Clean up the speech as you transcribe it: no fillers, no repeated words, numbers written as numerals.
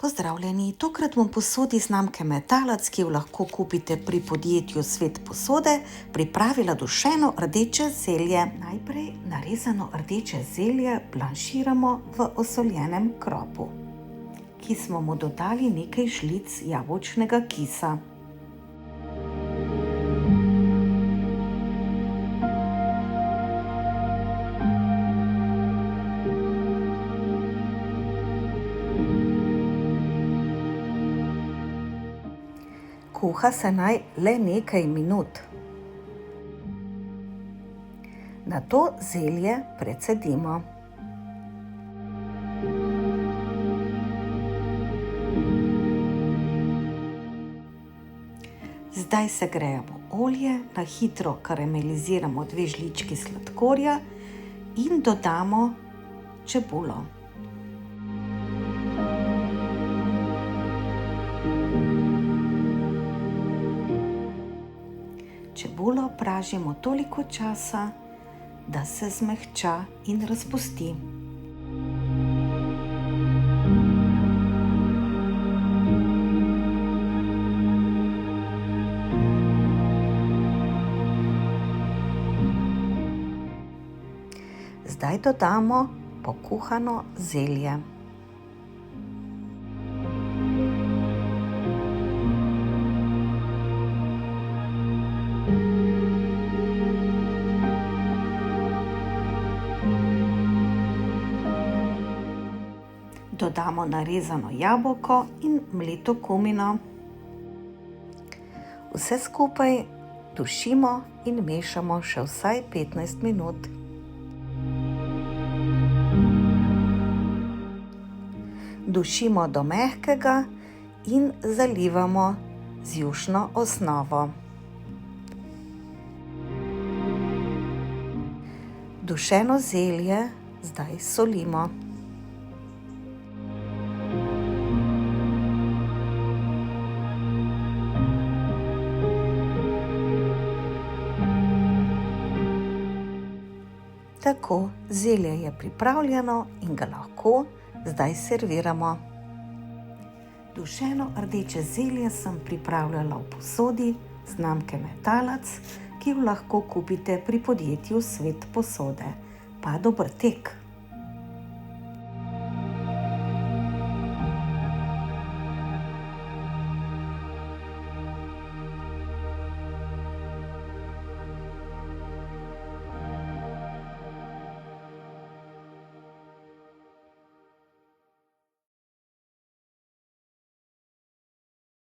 Pozdravljeni, tokrat bom posodi znamke Metalac, ki jo lahko kupite pri podjetju Svet posode, pripravila dušeno rdeče zelje. Najprej narezano rdeče zelje blanširamo v osoljenem kropu, ki smo mu dodali nekaj žlic jabolčnega kisa. Kuha se naj le nekaj minut. Nato zelje precedimo. Zdaj segrejemo olje, na hitro karameliziramo 2 žlički sladkorja in dodamo čebulo. Čebulo pražimo toliko časa, da se zmehča in razpusti. Zdaj dodamo pokuhano zelje. Dodamo narezano jabolko in mleto kumino. Vse skupaj dušimo in mešamo še vsaj 15 minut. Dušimo do mehkega in zalivamo z jušno osnovo. Dušeno zelje zdaj solimo. Tako, zelje je pripravljeno in ga lahko zdaj serviramo. Dušeno rdeče zelje sem pripravljala v posodi znamke Metalac, ki jo lahko kupite pri podjetju Svet posode. Pa dober tek!